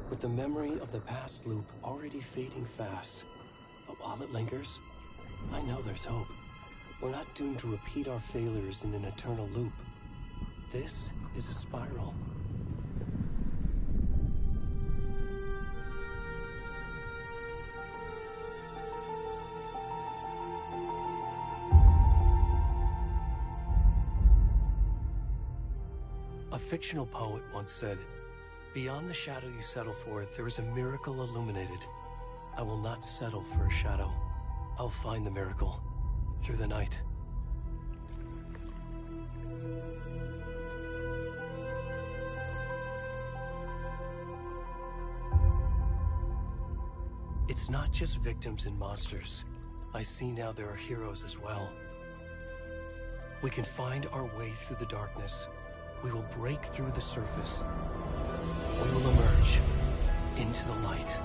With the memory of the past loop already fading fast, but while it lingers, I know there's hope. We're not doomed to repeat our failures in an eternal loop. This is a spiral. A fictional poet once said, "Beyond the shadow you settle for, there is a miracle illuminated. I will not settle for a shadow. I'll find the miracle through the night." It's not just victims and monsters. I see now there are heroes as well. We can find our way through the darkness. We will break through the surface. We will emerge into the light.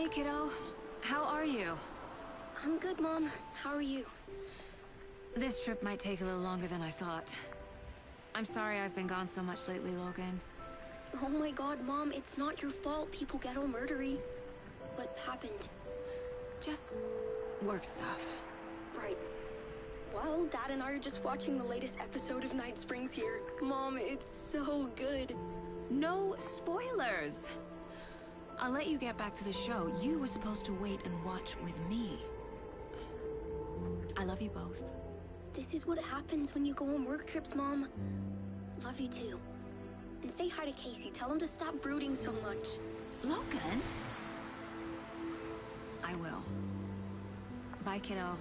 Hey, kiddo. How are you? I'm good, Mom. How are you? This trip might take a little longer than I thought. I'm sorry I've been gone so much lately, Logan. Oh my god, Mom, it's not your fault people get all murdery. What happened? Just work stuff. Right. Well, Dad and I are just watching the latest episode of Night Springs here. Mom, it's so good. No spoilers! I'll let you get back to the show. You were supposed to wait and watch with me. I love you both. This is what happens when you go on work trips, Mom. Love you too. And say hi to Casey. Tell him to stop brooding so much. Logan? I will. Bye, kiddo.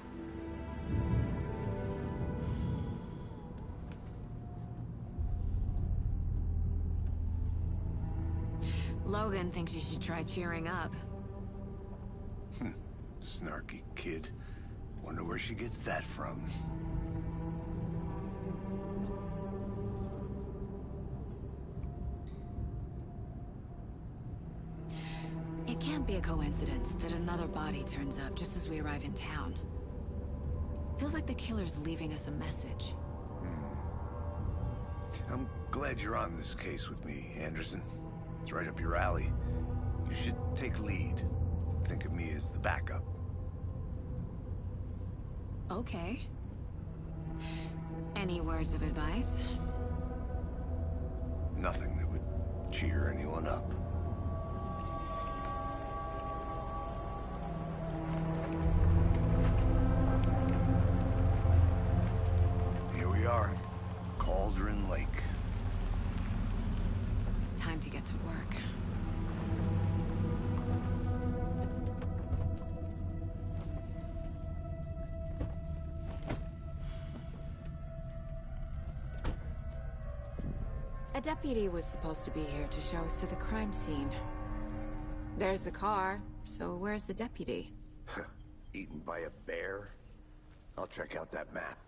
Logan thinks you should try cheering up. Snarky kid. Wonder where she gets that from. It can't be a coincidence that another body turns up just as we arrive in town. Feels like the killer's leaving us a message. I'm glad you're on this case with me, Anderson. It's right up your alley. You should take lead. Think of me as the backup. Okay. Any words of advice? Nothing that would cheer anyone up. Here we are. Cauldron Lake. Time to get to work. A deputy was supposed to be here to show us to the crime scene. There's the car, so where's the deputy? Eaten by a bear? I'll check out that map.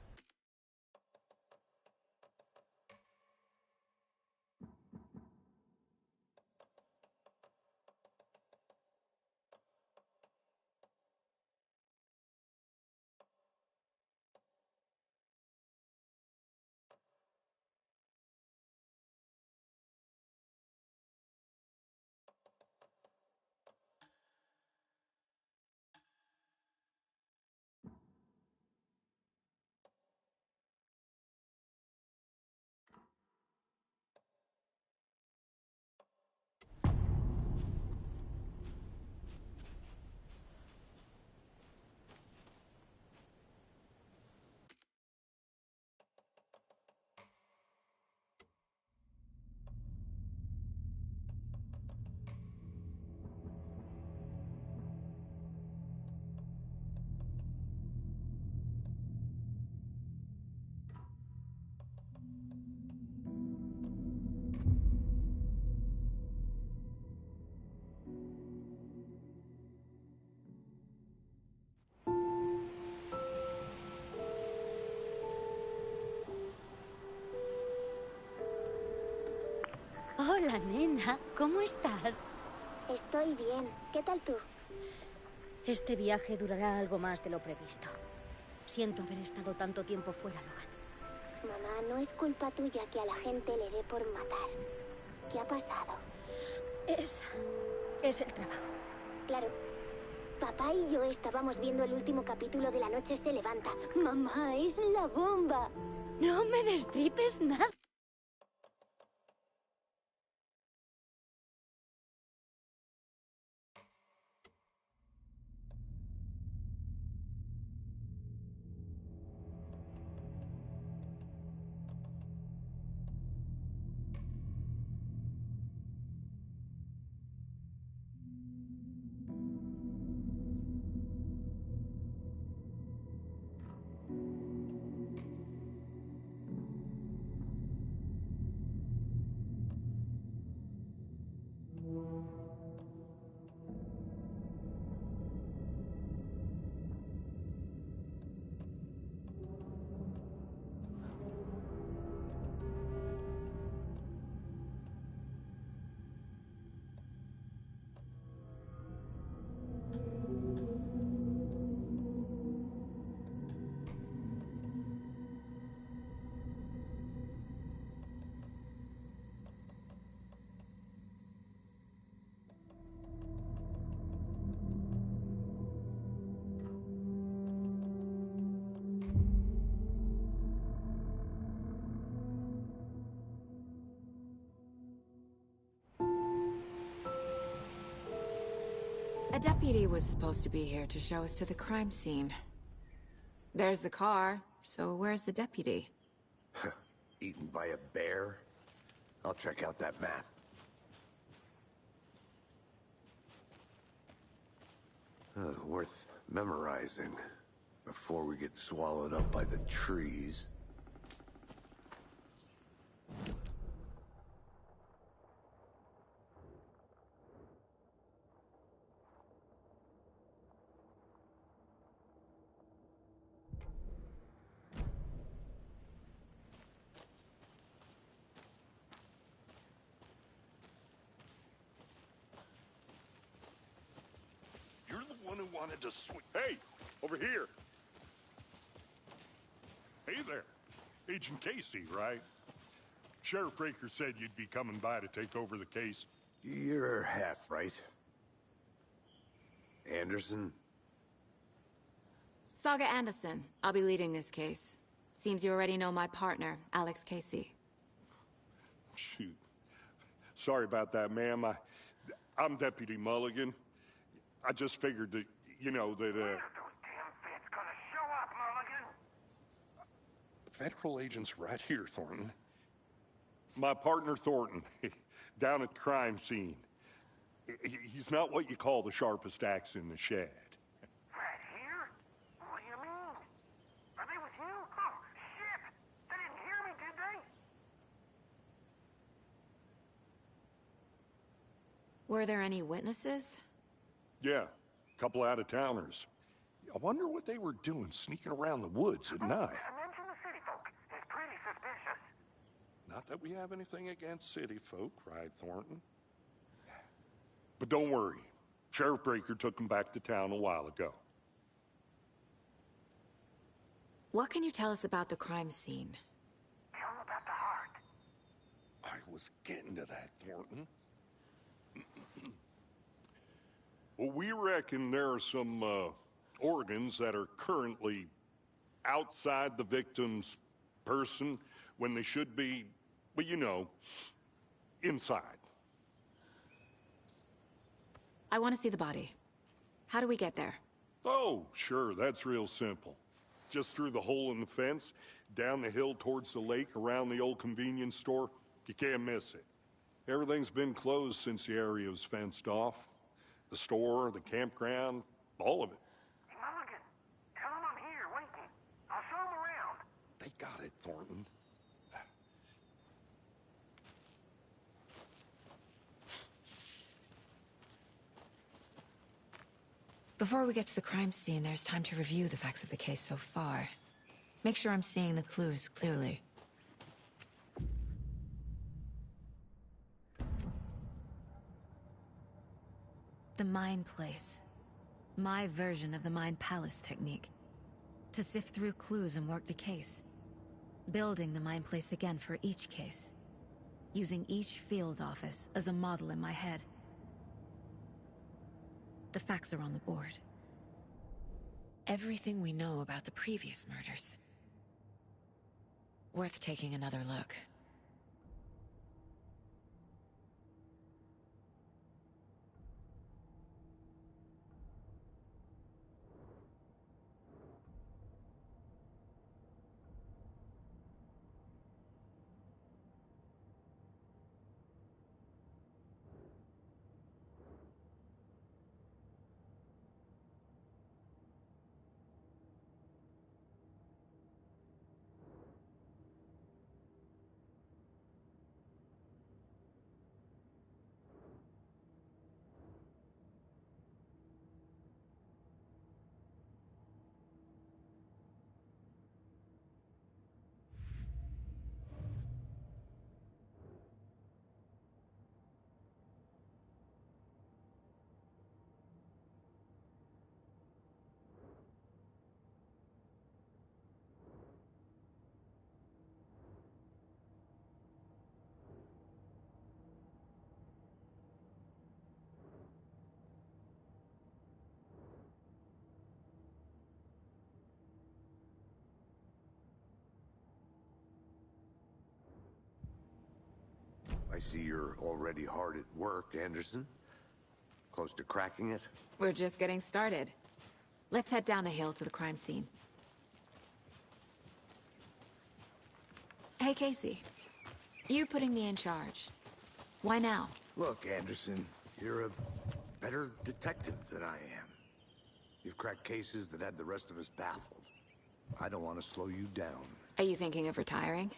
Hola, nena. ¿Cómo estás? Estoy bien. ¿Qué tal tú? Este viaje durará algo más de lo previsto. Siento haber estado tanto tiempo fuera, Logan. Mamá, no es culpa tuya que a la gente le dé por matar. ¿Qué ha pasado? Es el trabajo. Claro. Papá y yo estábamos viendo el último capítulo de La Noche se levanta. Mamá, es la bomba. No me destripes nada. A deputy was supposed to be here to show us to the crime scene. There's the car, so where's the deputy? Eaten by a bear? I'll check out that map. Worth memorizing before we get swallowed up by the trees. You're the one who wanted to swing. Hey, over here. Hey there. Agent Casey, right? Sheriff Breaker said you'd be coming by to take over the case. You're half right. Anderson? Saga Anderson. I'll be leading this case. Seems you already know my partner, Alex Casey. Shoot. Sorry about that, ma'am. I'm Deputy Mulligan. I just figured that, you know, that, When are those damn feds gonna show up, Mulligan? Federal agents right here, Thornton. My partner, Thornton, down at the crime scene. He's not what you call the sharpest axe in the shed. Right here? What do you mean? Are they with you? Oh, shit! They didn't hear me, did they? Were there any witnesses? Yeah, a couple out-of-towners. I wonder what they were doing sneaking around the woods at night. Mention the city folk. It's pretty suspicious. Not that we have anything against city folk, cried Thornton. But don't worry. Sheriff Breaker took them back to town a while ago. What can you tell us about the crime scene? Tell them about the heart. I was getting to that, Thornton. Well, we reckon there are some organs that are currently outside the victim's person when they should be, well, you know, inside. I want to see the body. How do we get there? Oh, sure, that's real simple. Just through the hole in the fence, down the hill towards the lake, around the old convenience store. You can't miss it. Everything's been closed since the area was fenced off. The store, the campground, all of it. Hey, Mulligan, tell them I'm here, waiting. I'll show them around. They got it, Thornton. Before we get to the crime scene, there's time to review the facts of the case so far. Make sure I'm seeing the clues clearly. The Mind Place. My version of the Mind Palace technique. To sift through clues and work the case. Building the Mind Place again for each case. Using each field office as a model in my head. The facts are on the board. Everything we know about the previous murders. Worth taking another look. I see you're already hard at work, Anderson. Close to cracking it? We're just getting started. Let's head down the hill to the crime scene. Hey, Casey. You putting me in charge. Why now? Look, Anderson, you're a better detective than I am. You've cracked cases that had the rest of us baffled. I don't want to slow you down. Are you thinking of retiring?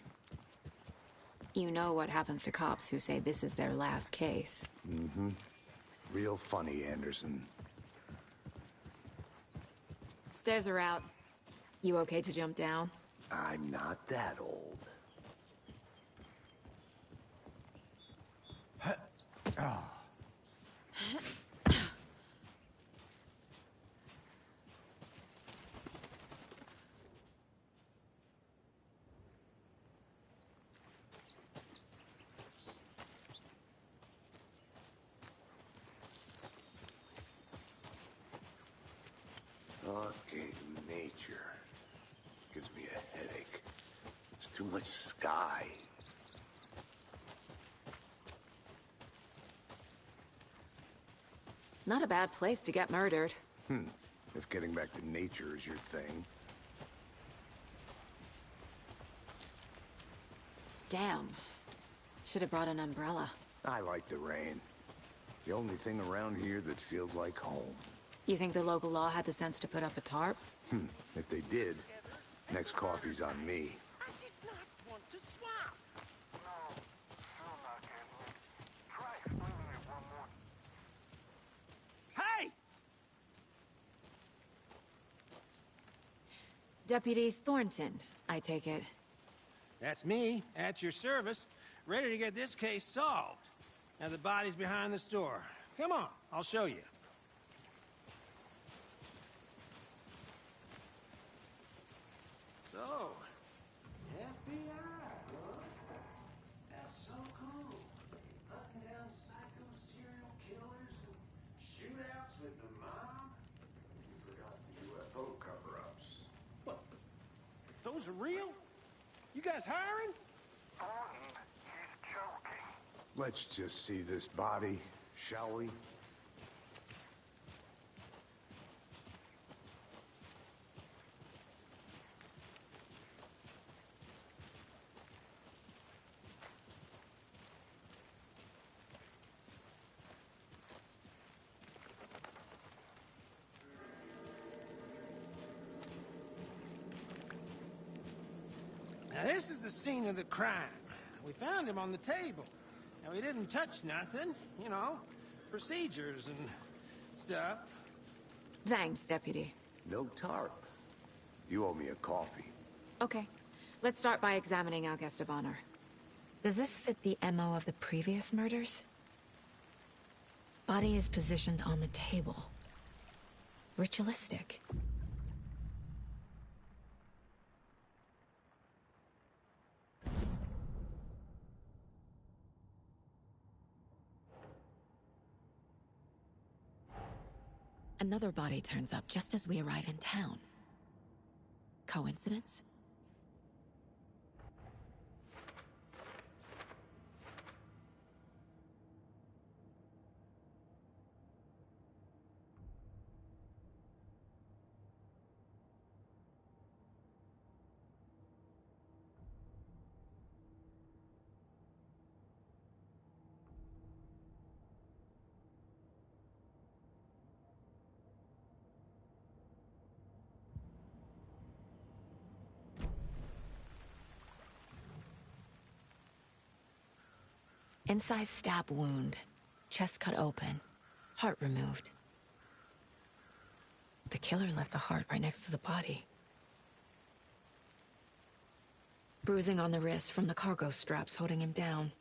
You know what happens to cops who say this is their last case. Mm-hmm. Real funny, Anderson. Stairs are out. You okay to jump down? I'm not that old. Okay, nature. Gives me a headache. There's too much sky. Not a bad place to get murdered. If getting back to nature is your thing. Damn. Should have brought an umbrella. I like the rain. The only thing around here that feels like home. You think the local law had the sense to put up a tarp? If they did, next coffee's on me. I did not want to swap. No, still not getting it. Try explaining it one more. Hey! Deputy Thornton, I take it. That's me, at your service, ready to get this case solved. Now the body's behind the store. Come on, I'll show you. So, FBI, huh? That's so cool. Hunting down psycho serial killers and shootouts with the mob. You forgot the UFO cover-ups. What? Those are real? You guys hiring? Thornton, he's joking. Let's just see this body, shall we? Now this is the scene of the crime. We found him on the table. Now he didn't touch nothing, you know, procedures and stuff. Thanks, Deputy. No tarp. You owe me a coffee. Okay. Let's start by examining our guest of honor. Does this fit the MO of the previous murders? Body is positioned on the table. Ritualistic. Another body turns up just as we arrive in town. Coincidence? Incised stab wound. Chest cut open. Heart removed. The killer left the heart right next to the body. Bruising on the wrist from the cargo straps holding him down.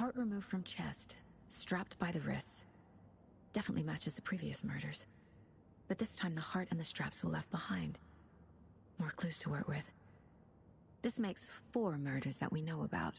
Heart removed from chest, strapped by the wrists. Definitely matches the previous murders. But this time the heart and the straps were left behind. More clues to work with. This makes 4 murders that we know about.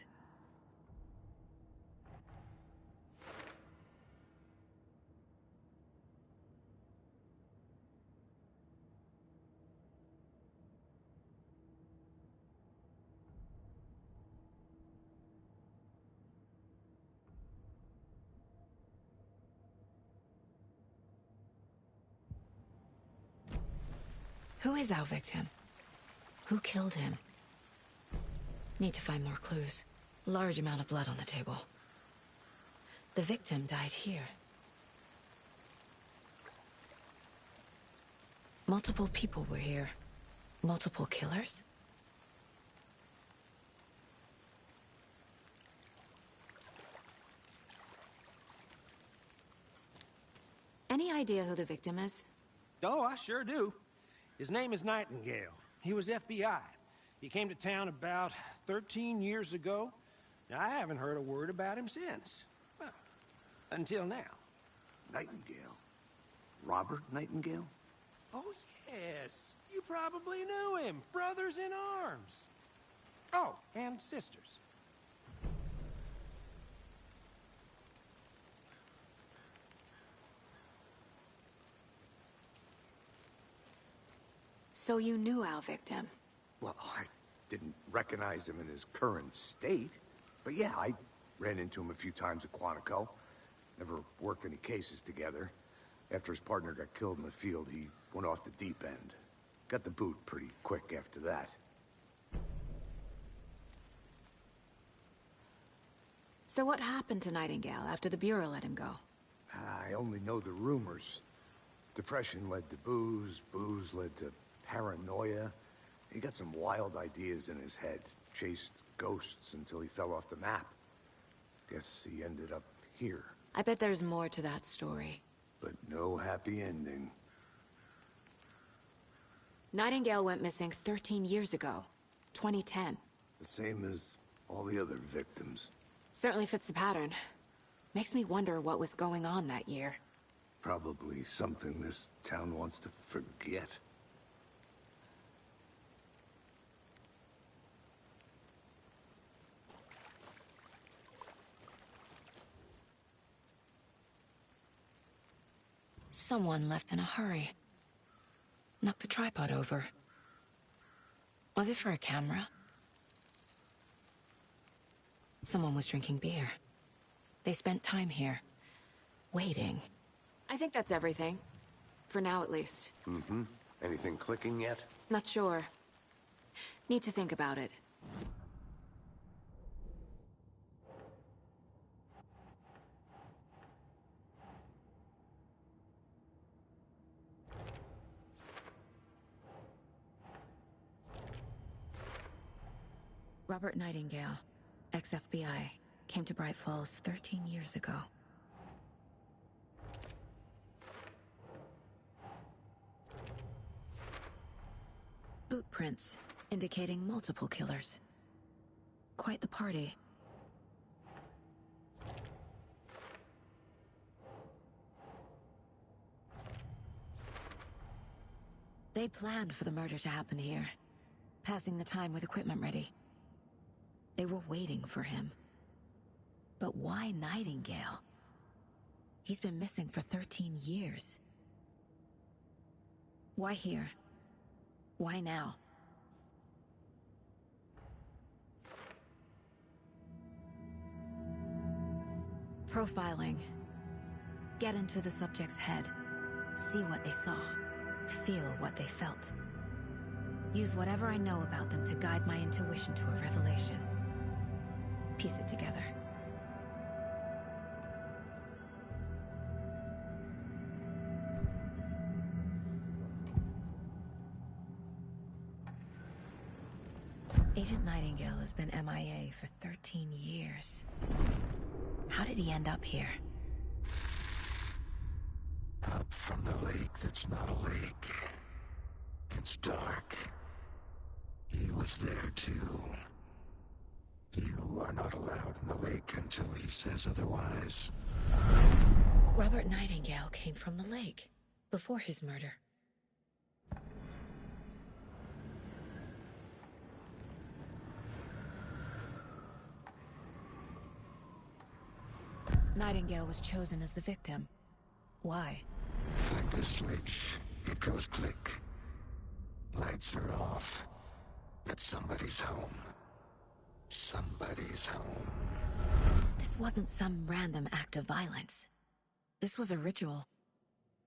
Who is our victim? Who killed him? Need to find more clues. Large amount of blood on the table. The victim died here. Multiple people were here. Multiple killers? Any idea who the victim is? Oh, I sure do. His name is Nightingale. He was FBI. He came to town about 13 years ago. I haven't heard a word about him since. Well, until now. Nightingale? Robert Nightingale? Oh, yes. You probably knew him. Brothers in arms. Oh, and sisters. So you knew our victim? Well, I didn't recognize him in his current state. But yeah, I ran into him a few times at Quantico. Never worked any cases together. After his partner got killed in the field, he went off the deep end. Got the boot pretty quick after that. So what happened to Nightingale after the Bureau let him go? I only know the rumors. Depression led to booze, booze led to paranoia. He got some wild ideas in his head, chased ghosts until he fell off the map. Guess he ended up here. I bet there's more to that story. But no happy ending. Nightingale went missing 13 years ago, 2010. The same as all the other victims. Certainly fits the pattern. Makes me wonder what was going on that year. Probably something this town wants to forget. Someone left in a hurry. Knocked the tripod over. Was it for a camera? Someone was drinking beer. They spent time here, waiting. I think that's everything. For now, at least. Mm-hmm. Anything clicking yet? Not sure. Need to think about it. Robert Nightingale, ex-FBI, came to Bright Falls 13 years ago. Boot prints indicating multiple killers. Quite the party. They planned for the murder to happen here, passing the time with equipment ready. They were waiting for him. But why Nightingale? He's been missing for 13 years. Why here? Why now? Profiling. Get into the subject's head. See what they saw. Feel what they felt. Use whatever I know about them to guide my intuition to a revelation. Piece it together. Agent Nightingale has been MIA for 13 years. How did he end up here? Up from the lake that's not a lake. It's dark. He was there too. You are not allowed in the lake until he says otherwise. Robert Nightingale came from the lake before his murder. Nightingale was chosen as the victim. Why? Flick the switch. It goes click. Lights are off. But somebody's home. Somebody's home. This wasn't some random act of violence. This was a ritual.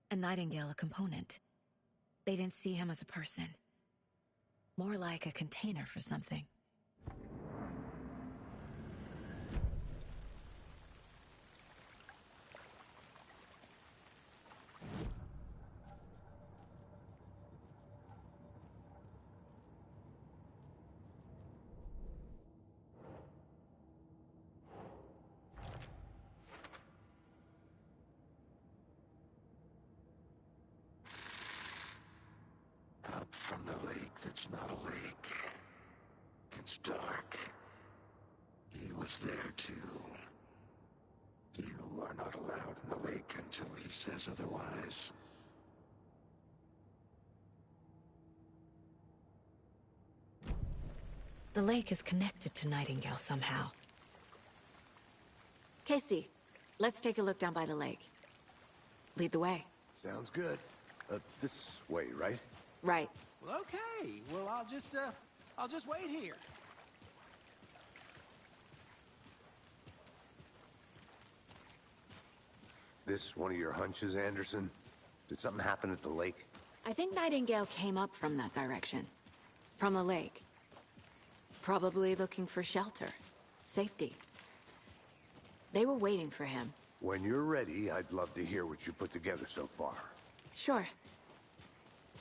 And Nightingale a component. They didn't see him as a person. More like a container for something. Up from the lake that's not a lake. It's dark. He was there too. You are not allowed in the lake until he says otherwise. The lake is connected to Nightingale somehow. Casey, let's take a look down by the lake. Lead the way. Sounds good. This way, right? Right. Well, okay. Well, I'll just wait here. This one of your hunches, Anderson? Did something happen at the lake? I think Nightingale came up from that direction. From the lake. Probably looking for shelter. Safety. They were waiting for him. When you're ready, I'd love to hear what you put together so far. Sure.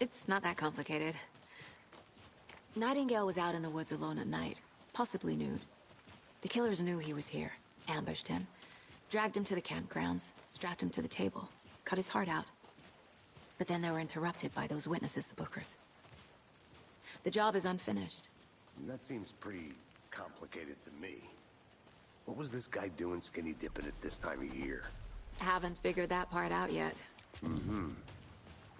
It's not that complicated. Nightingale was out in the woods alone at night, possibly nude. The killers knew he was here, ambushed him, dragged him to the campgrounds, strapped him to the table, cut his heart out. But then they were interrupted by those witnesses, the Bookers. The job is unfinished. That seems pretty complicated to me. What was this guy doing skinny dipping at this time of year? Haven't figured that part out yet. Mm-hmm.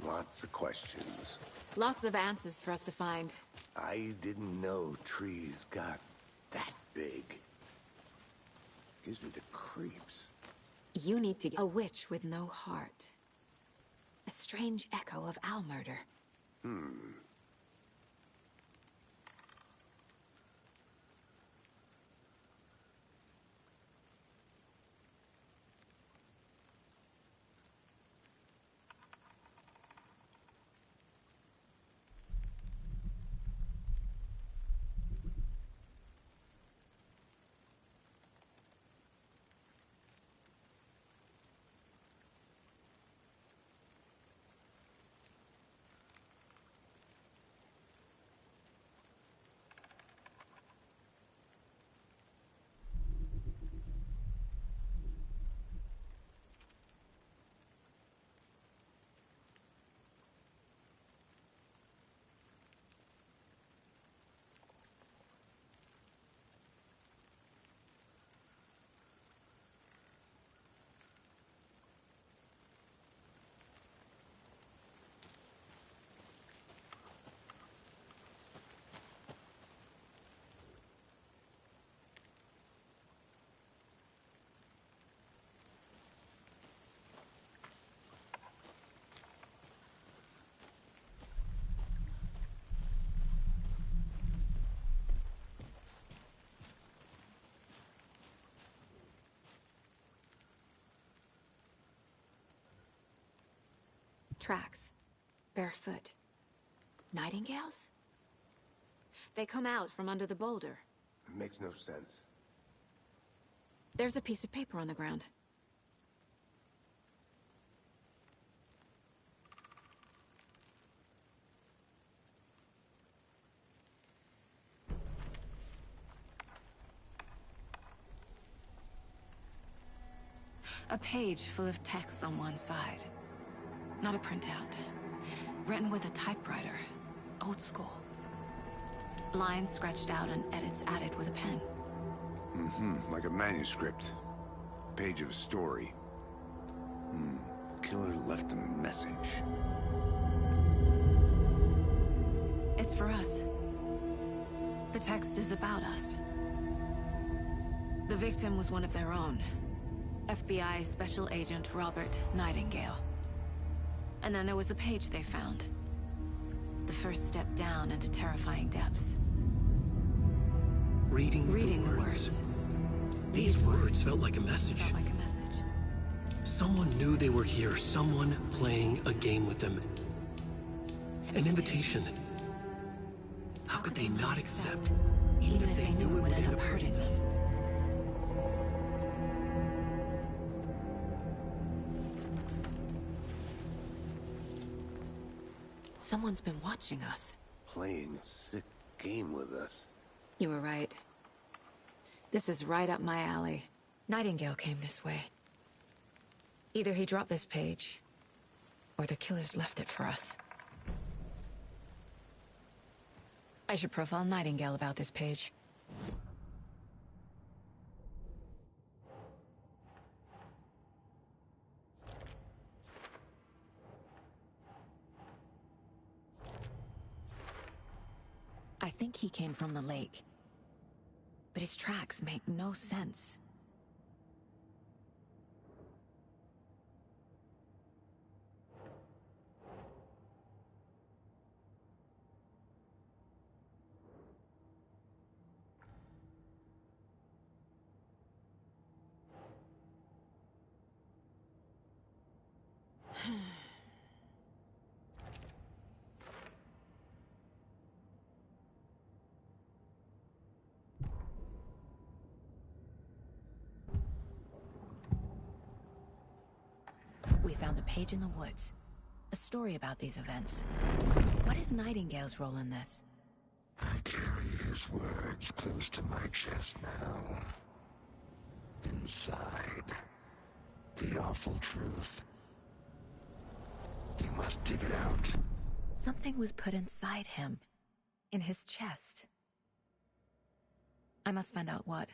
Lots of questions. Lots of answers for us to find. I didn't know trees got that big. Gives me the creeps. You need to get a witch with no heart. A strange echo of Al murder. Tracks. Barefoot. Nightingales? They come out from under the boulder. It makes no sense. There's a piece of paper on the ground. A page full of text on one side. Not a printout. Written with a typewriter. Old school. Lines scratched out and edits added with a pen. Like a manuscript. Page of a story. Killer left a message. It's for us. The text is about us. The victim was one of their own. FBI Special Agent Robert Nightingale. And then there was the page they found. The first step down into terrifying depths. Reading the words. These words felt like a message. Someone knew they were here, someone playing a game with them. An invitation. How could they not accept, even if they knew it would end up hurting them? Someone's been watching us. Playing a sick game with us. You were right. This is right up my alley. Nightingale came this way. Either he dropped this page, or the killers left it for us. I should profile Nightingale about this page. I think he came from the lake. But his tracks make no sense. We found a page in the woods. A story about these events. What is Nightingale's role in this? I carry his words close to my chest now. Inside, the awful truth. You must dig it out. Something was put inside him. In his chest. I must find out what.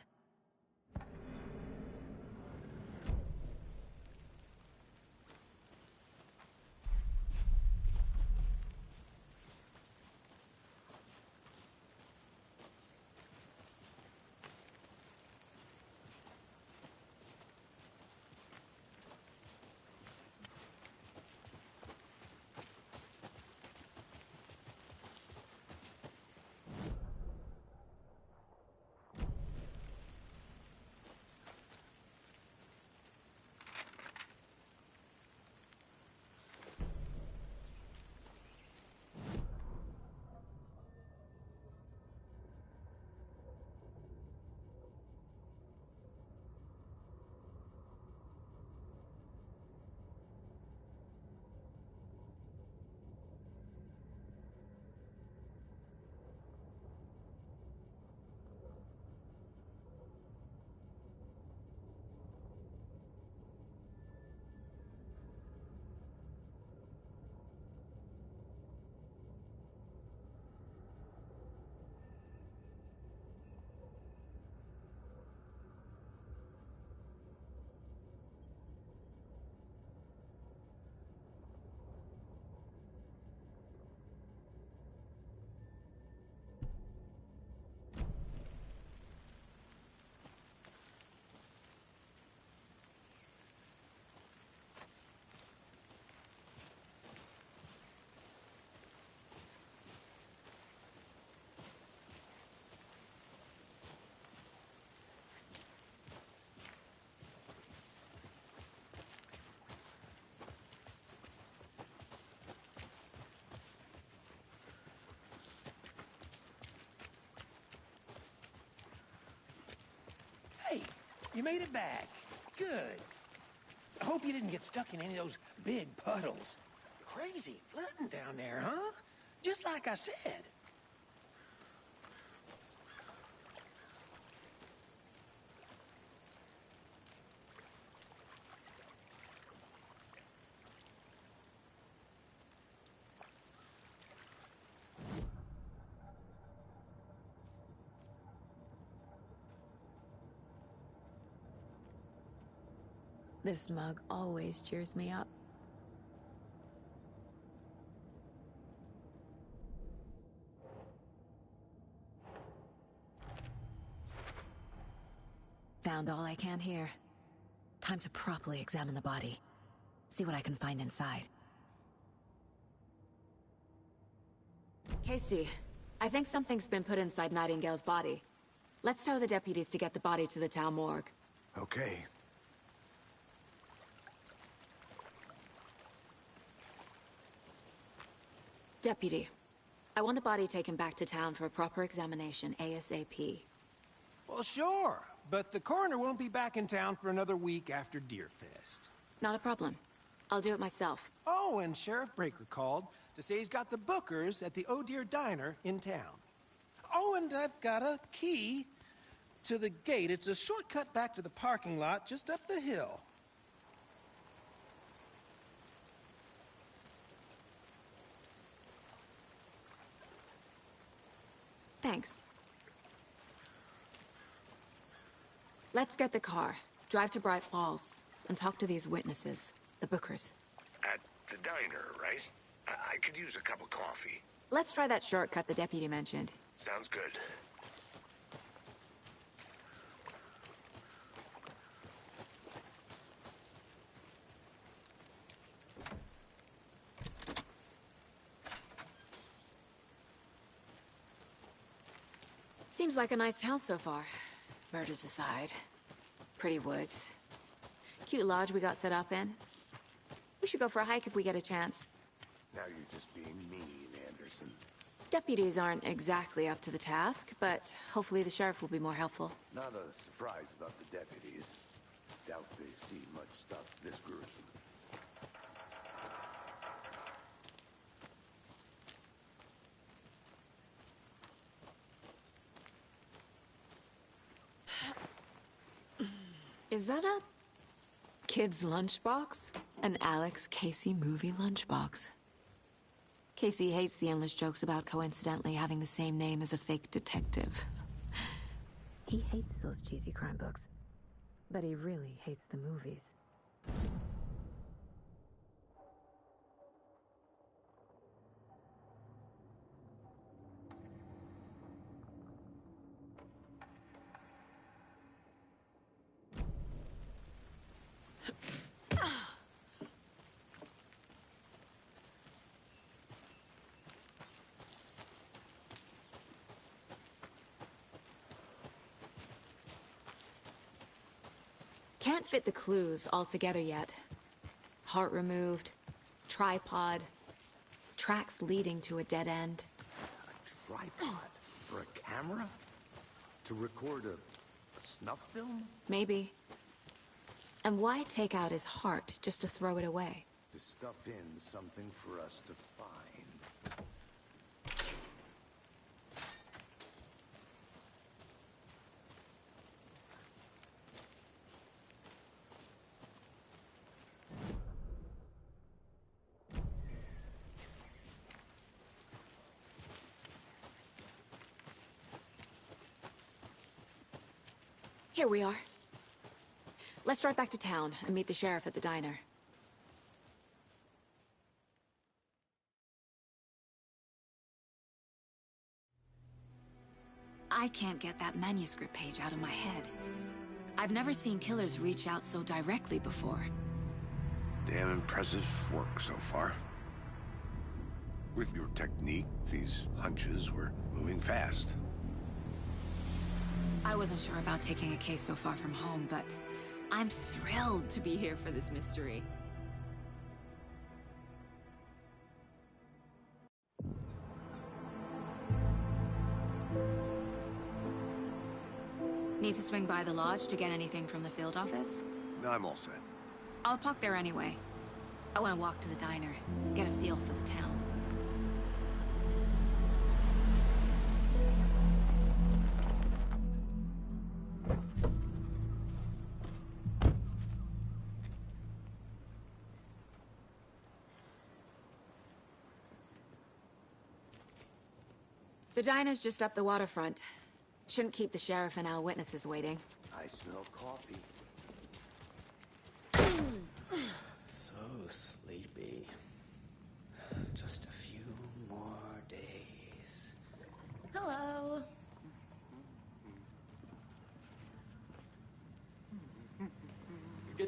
Hey, you made it back. Good. I hope you didn't get stuck in any of those big puddles. Crazy flooding down there, huh? Just like I said. This mug always cheers me up. Found all I can here. Time to properly examine the body. See what I can find inside. Casey, I think something's been put inside Nightingale's body. Let's tell the deputies to get the body to the town morgue. Okay. Deputy, I want the body taken back to town for a proper examination ASAP. Well, sure, but the coroner won't be back in town for another week after Deerfest. Not a problem. I'll do it myself. Oh, and Sheriff Breaker called to say he's got the Bookers at the Oh Deer Diner in town. Oh, and I've got a key to the gate. It's a shortcut back to the parking lot just up the hill. Thanks. Let's get the car, drive to Bright Falls, and talk to these witnesses, the Bookers. At the diner, right? I could use a cup of coffee. Let's try that shortcut the deputy mentioned. Sounds good. Seems like a nice town so far. Murders aside. Pretty woods. Cute lodge we got set up in. We should go for a hike if we get a chance. Now you're just being mean, Anderson. Deputies aren't exactly up to the task, but hopefully the sheriff will be more helpful. Not a surprise about the deputies. Doubt they see much stuff this gruesome. Is that a kid's lunchbox? An Alex Casey movie lunchbox. Casey hates the endless jokes about coincidentally having the same name as a fake detective. He hates those cheesy crime books, but he really hates the movies. Can't fit the clues all together yet. Heart removed, tripod, tracks leading to a dead end. A tripod? For a camera? To record a snuff film? Maybe. And why take out his heart just to throw it away? To stuff in something for us to find. Here we are. Let's drive back to town and meet the sheriff at the diner. I can't get that manuscript page out of my head. I've never seen killers reach out so directly before. Damn impressive work so far. With your technique, these hunches were moving fast. I wasn't sure about taking a case so far from home, but I'm thrilled to be here for this mystery. Need to swing by the lodge to get anything from the field office? I'm all set. I'll park there anyway. I want to walk to the diner, get a feel for the town. The diner's just up the waterfront. Shouldn't keep the sheriff and our witnesses waiting. I smell coffee.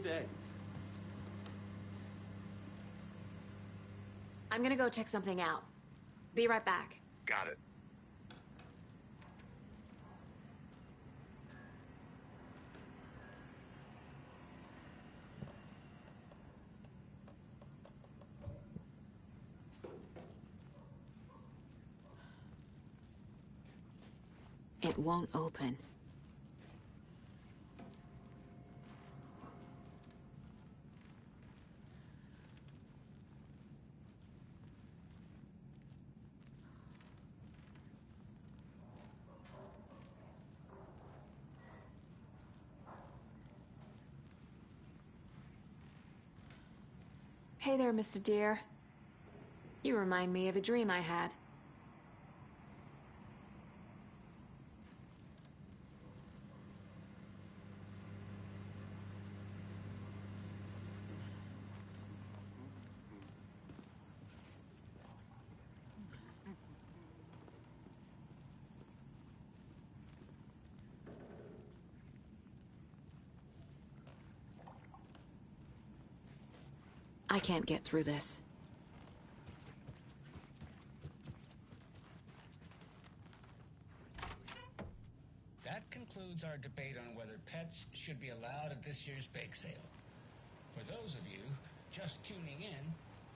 day. I'm gonna go check something out. Be right back. Got it. It won't open. Hey there, Mr. Deer. You remind me of a dream I had. I can't get through this. That concludes our debate on whether pets should be allowed at this year's bake sale. For those of you just tuning in,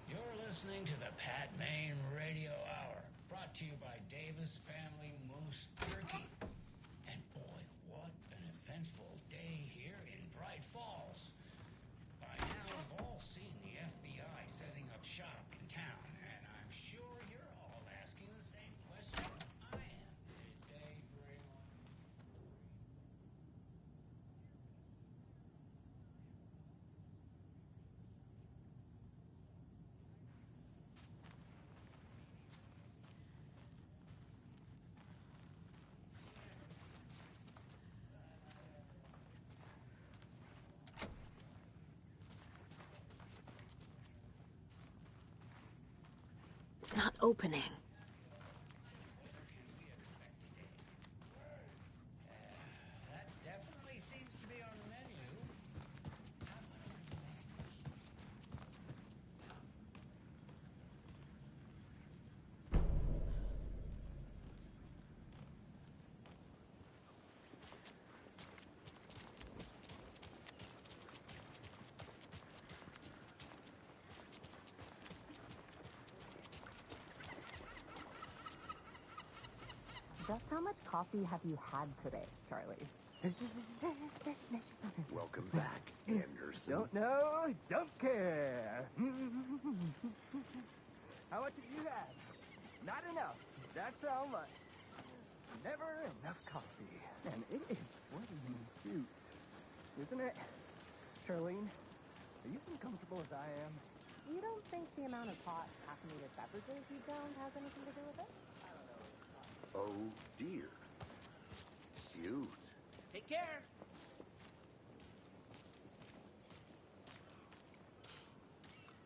you're listening to the Pat Maine Radio Hour, brought to you by Davis Family Moose Jerky. And boy, what an eventful day here in Bright Falls. By now, we've all seen the FBI setting up shop in town, and I'm sure you're all asking the same question I am. Did they bring on... It's not opening. That definitely seems to be on the menu. Just how much coffee have you had today, Charlie? Welcome back, Anderson. Don't know, don't care. How much have you had? Not enough. That's how much. Never enough coffee. And it is sweaty in these suits, isn't it? Charlene, are you as comfortable as I am? You don't think the amount of hot caffeinated beverages you downed has anything to do with it? Oh, dear. Cute. Take care.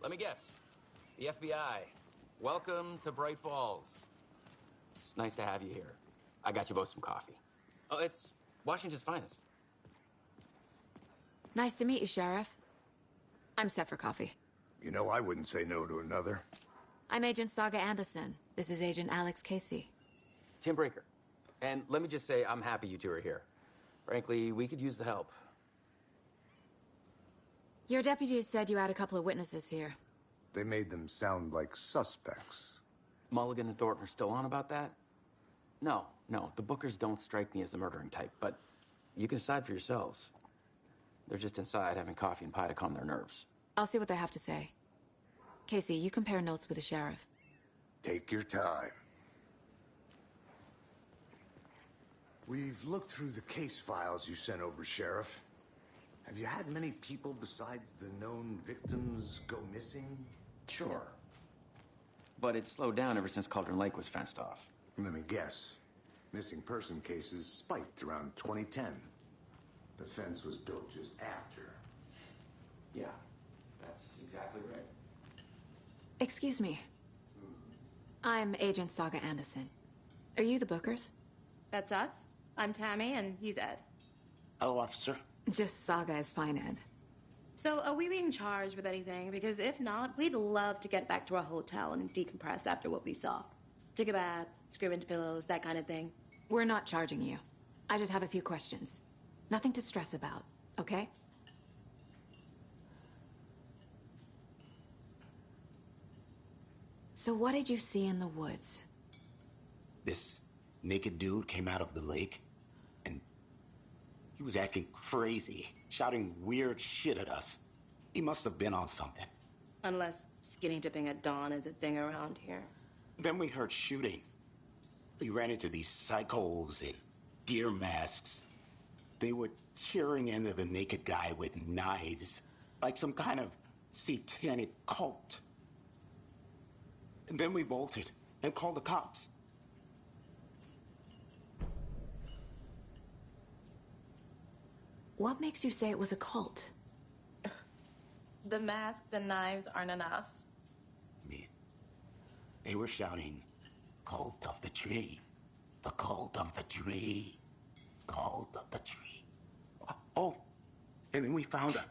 Let me guess. The FBI. Welcome to Bright Falls. It's nice to have you here. I got you both some coffee. Oh, it's Washington's finest. Nice to meet you, Sheriff. I'm set for coffee. You know, I wouldn't say no to another. I'm Agent Saga Anderson. This is Agent Alex Casey. Tim Breaker. And let me just say, I'm happy you two are here. Frankly, we could use the help. Your deputies said you had a couple of witnesses here. They made them sound like suspects. Mulligan and Thornton are still on about that? No, the Bookers don't strike me as the murdering type, but you can decide for yourselves. They're just inside having coffee and pie to calm their nerves. I'll see what they have to say. Casey, you compare notes with the sheriff. Take your time. We've looked through the case files you sent over, Sheriff. Have you had many people besides the known victims go missing? Sure. But it's slowed down ever since Cauldron Lake was fenced off. Let me guess. Missing person cases spiked around 2010. The fence was built just after. Yeah, that's exactly right. Excuse me. I'm Agent Saga Anderson. Are you the Bookers? That's us. I'm Tammy, and he's Ed. Hello, officer. Just Saga is fine, Ed. So, are we being charged with anything? Because if not, we'd love to get back to our hotel and decompress after what we saw. Take a bath, scream into pillows, that kind of thing. We're not charging you. I just have a few questions. Nothing to stress about, okay? So what did you see in the woods? This naked dude came out of the lake, and he was acting crazy, shouting weird shit at us. He must have been on something. Unless skinny dipping at dawn is a thing around here. Then we heard shooting. We ran into these psychos in deer masks. They were tearing into the naked guy with knives, like some kind of satanic cult. And then we bolted and called the cops. What makes you say it was a cult? The masks and knives aren't enough. They were shouting, "Cult of the tree, the cult of the tree, cult of the tree." Oh, and then we found it.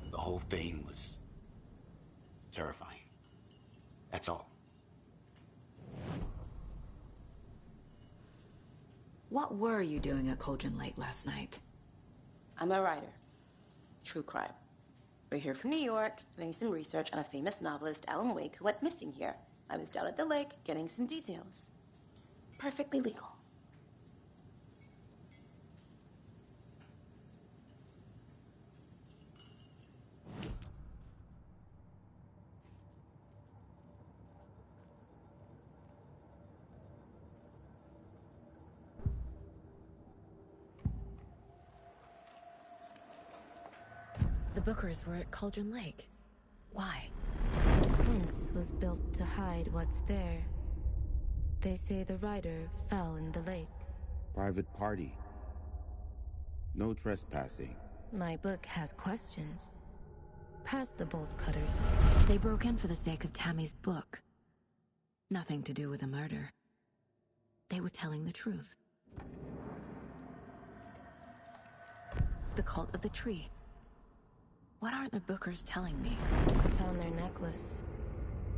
The whole thing was terrifying. That's all. What were you doing at Cauldron Lake last night? I'm a writer. True crime. We're here from New York, doing some research on a famous novelist, Alan Wake, who went missing here. I was down at the lake, getting some details. Perfectly legal. The Bookers were at Cauldron Lake. Why? The fence was built to hide what's there. They say the writer fell in the lake. Private party. No trespassing. My book has questions. Past the bolt cutters. They broke in for the sake of Tammy's book. Nothing to do with a murder. They were telling the truth. The cult of the tree. What are the Bookers telling me? I found their necklace.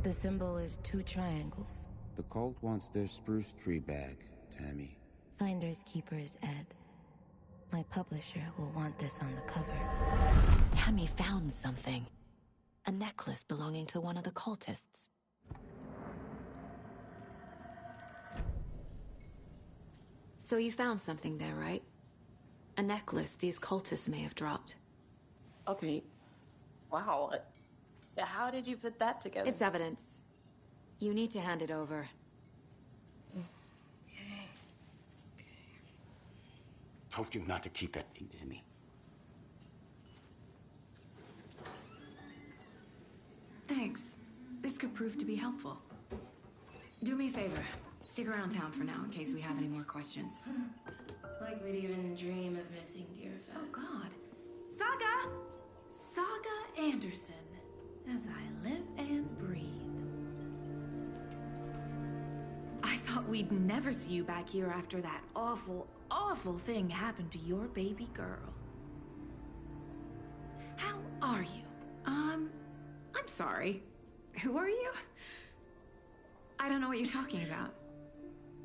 The symbol is 2 triangles. The cult wants their spruce tree bag, Tammy. Finders keepers, Ed. My publisher will want this on the cover. Tammy found something. A necklace belonging to one of the cultists. So you found something there, right? A necklace these cultists may have dropped. Okay. Wow. How did you put that together? It's evidence. You need to hand it over. Okay. Told you not to keep that thing, Tammy. Thanks. This could prove to be helpful. Do me a favor. Stick around town for now in case we have any more questions. Like we'd even dream of missing Deerfest. Oh, God. Saga! Saga Anderson. As I live and breathe. I thought we'd never see you back here after that awful, awful thing happened to your baby girl. How are you? I'm sorry. Who are you? I don't know what you're talking about.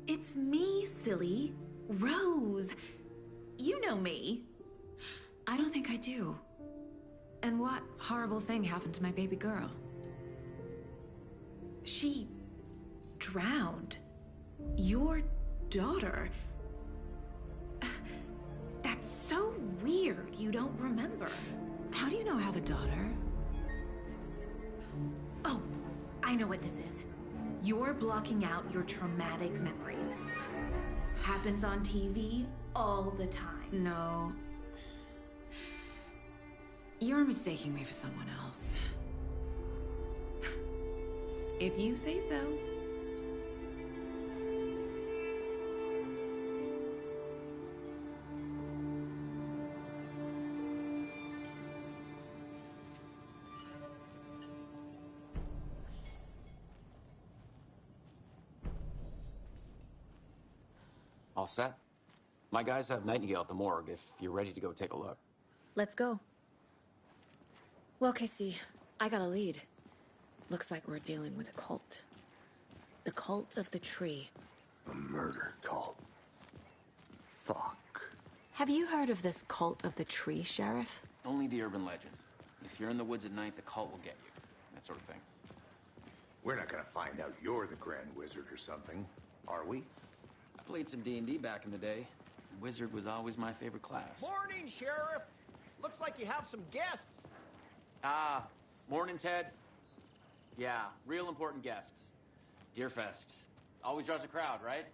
It's me, silly. Rose. You know me. I don't think I do. And what horrible thing happened to my baby girl? She drowned. Your daughter. That's so weird you don't remember. How do you know I have a daughter? Oh, I know what this is. You're blocking out your traumatic memories. Happens on TV all the time. No. You're mistaking me for someone else. If you say so. All set? My guys have Nightingale at the morgue if you're ready to go take a look. Let's go. Well, Casey, I got a lead. Looks like we're dealing with a cult. The Cult of the Tree. A murder cult. Fuck. Have you heard of this Cult of the Tree, Sheriff? Only the urban legend. If you're in the woods at night, the cult will get you. That sort of thing. We're not gonna find out you're the Grand Wizard or something, are we? I played some D&D back in the day. Wizard was always my favorite class. Morning, Sheriff. Looks like you have some guests. Ah, morning, Ted. Yeah, real important guests. Deerfest. Always draws a crowd, right?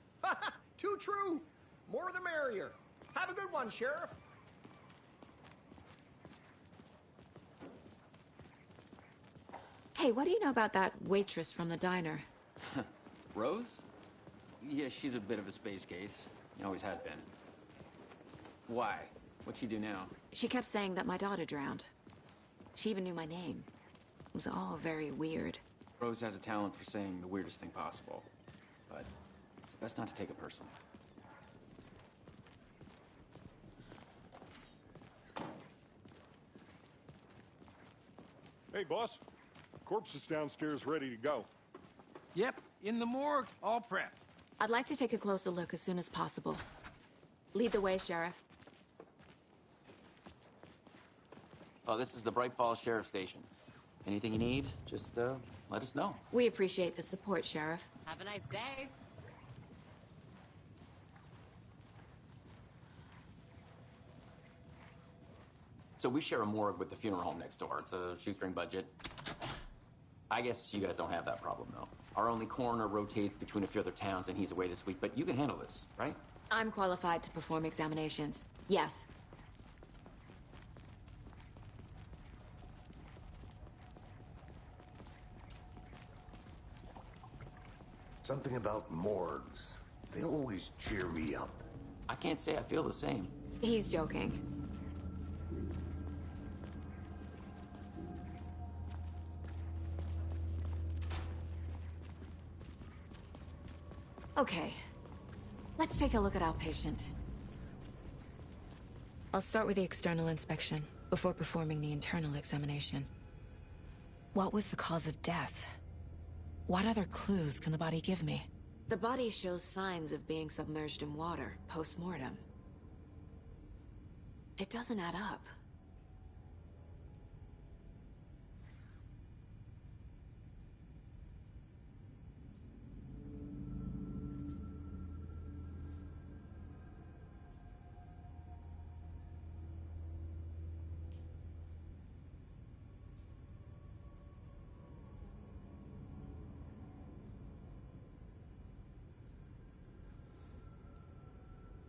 Too true. More the merrier. Have a good one, Sheriff. Hey, what do you know about that waitress from the diner? Rose? Yeah, she's a bit of a space case. Always has been. Why? What'd she do now? She kept saying that my daughter drowned. She even knew my name. It was all very weird. Rose has a talent for saying the weirdest thing possible. But it's best not to take it personally. Hey, boss. Corpse is downstairs ready to go. Yep, in the morgue, all prepped. I'd like to take a closer look as soon as possible. Lead the way, Sheriff. Oh, this is the Bright Falls Sheriff Station. Anything you need, just let us know. We appreciate the support, Sheriff. Have a nice day. So we share a morgue with the funeral home next door. It's a shoestring budget. I guess you guys don't have that problem, though. Our only coroner rotates between a few other towns, and he's away this week, but you can handle this, right? I'm qualified to perform examinations. Yes. Something about morgues. They always cheer me up. I can't say I feel the same. He's joking. Okay. Let's take a look at our patient. I'll start with the external inspection before performing the internal examination. What was the cause of death? What other clues can the body give me? The body shows signs of being submerged in water post-mortem. It doesn't add up.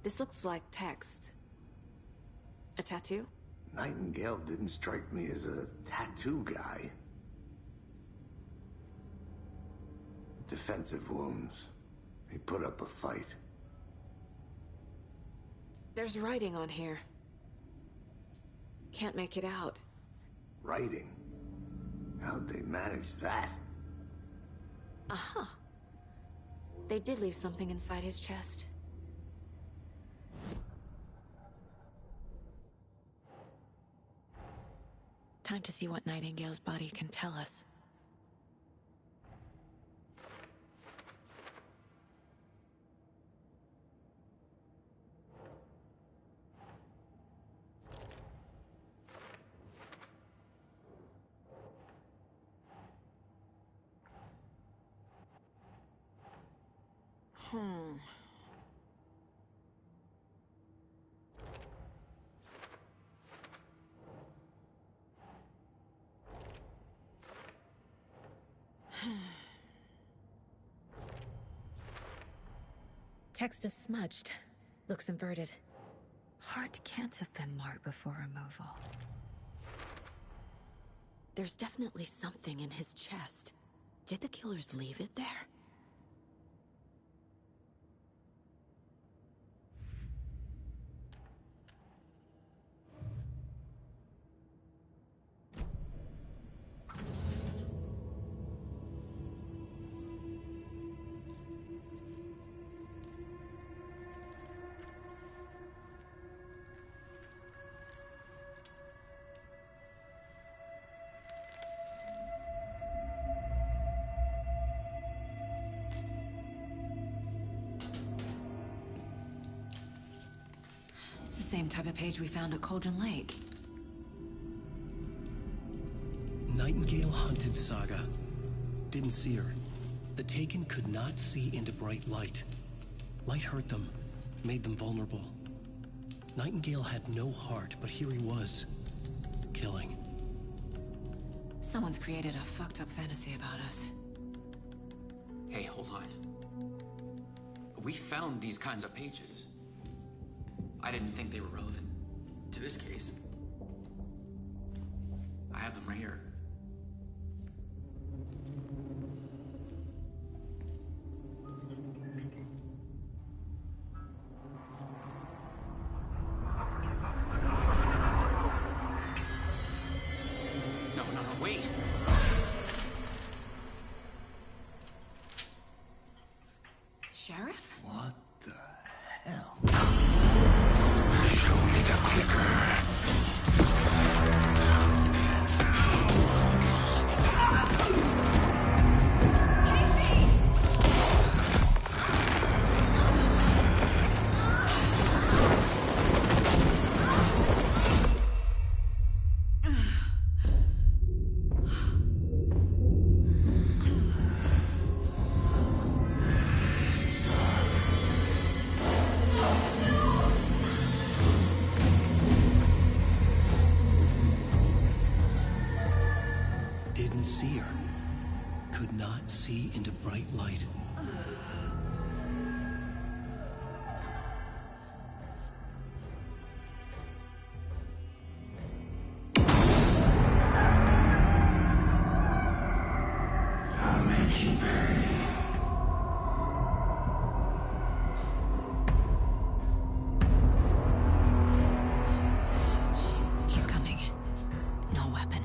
This looks like text. A tattoo? Nightingale didn't strike me as a tattoo guy. Defensive wounds. He put up a fight. There's writing on here. Can't make it out. Writing? How'd they manage that? Aha. They did leave something inside his chest. Time to see what Nightingale's body can tell us. Text is smudged. Looks inverted. Heart can't have been marked before removal. There's definitely something in his chest. Did the killers leave it there? the same type of page we found at Cauldron Lake. Nightingale hunted Saga. Didn't see her. The Taken could not see into bright light. Light hurt them, made them vulnerable. Nightingale had no heart, but here he was, killing. Someone's created a fucked up fantasy about us. Hey, hold on. We found these kinds of pages. I didn't think they were relevant to this case. I have them right here. No, wait! Sheriff? What the hell? Show me the clicker. Didn't see her. Could not see into bright light. I'll make you pay. He's coming. No weapon.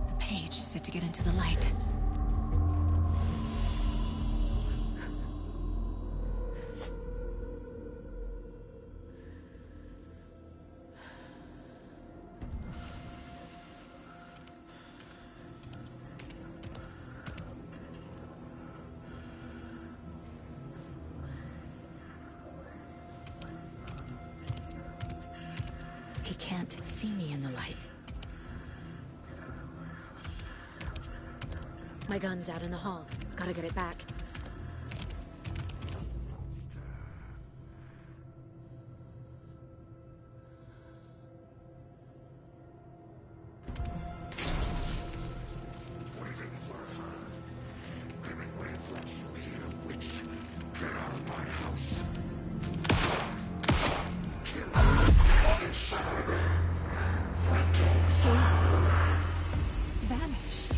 The page said to get into the light. He can't see me in the light. My gun's out in the hall. Gotta get it back. Waiting for her. Let me wait for you here, witch. Get out of my house. Kill her. Inside. Vanished.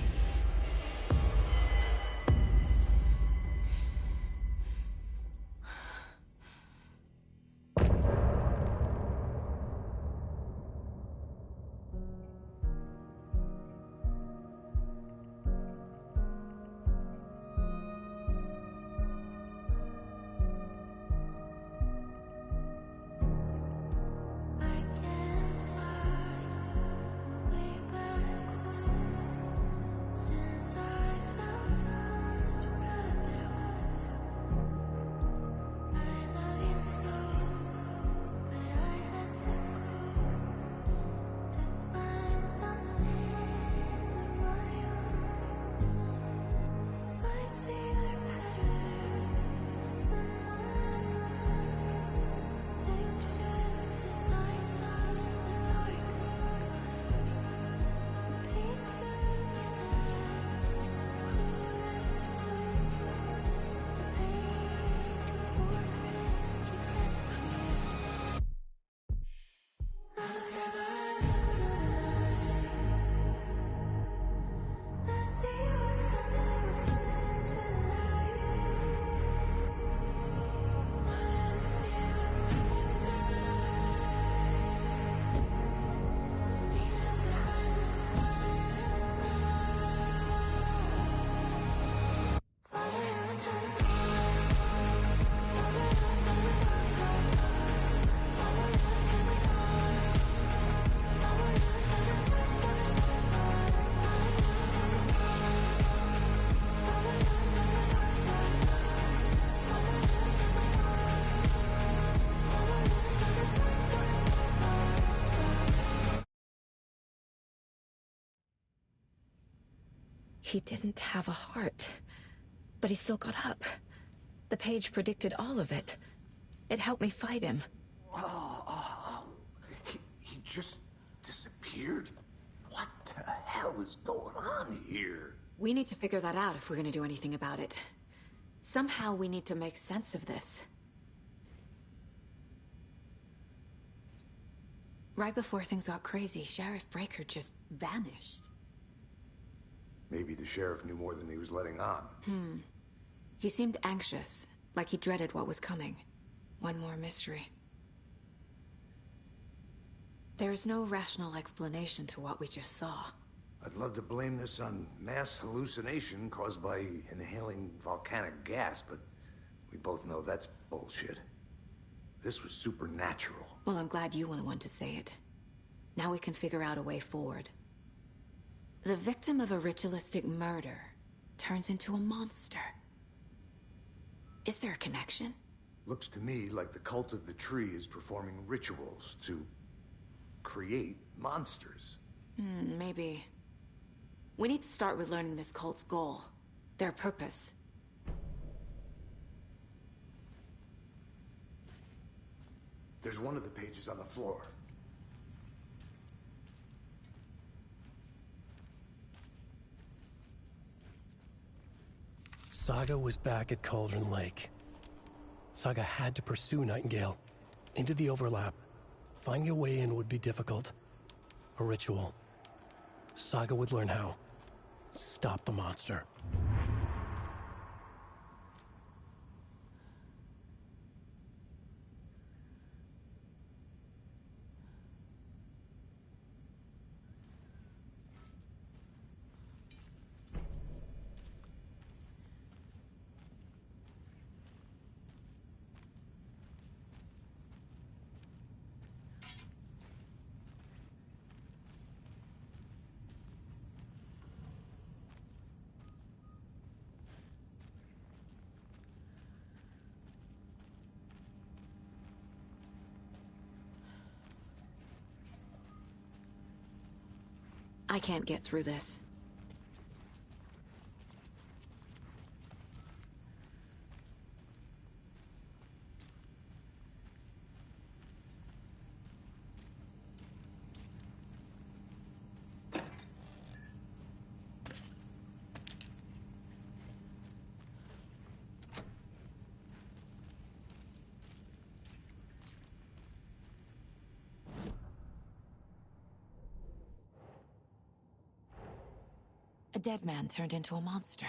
He didn't have a heart, but he still got up. The page predicted all of it. It helped me fight him. He just disappeared? What the hell is going on here? We need to figure that out if we're gonna do anything about it. Somehow we need to make sense of this. Right before things got crazy, Sheriff Breaker just vanished. Maybe the sheriff knew more than he was letting on. He seemed anxious, like he dreaded what was coming. One more mystery. There's no rational explanation to what we just saw. I'd love to blame this on mass hallucination caused by inhaling volcanic gas, but we both know that's bullshit. This was supernatural. Well, I'm glad you were the one to say it. Now we can figure out a way forward. The victim of a ritualistic murder turns into a monster. Is there a connection? Looks to me like the cult of the tree is performing rituals to create monsters. Maybe. We need to start with learning this cult's goal. Their purpose. There's one of the pages on the floor. Saga was back at Cauldron Lake. Saga had to pursue Nightingale. Into the overlap. Finding a way in would be difficult. A ritual. Saga would learn how. Stop the monster. I can't get through this. A dead man turned into a monster.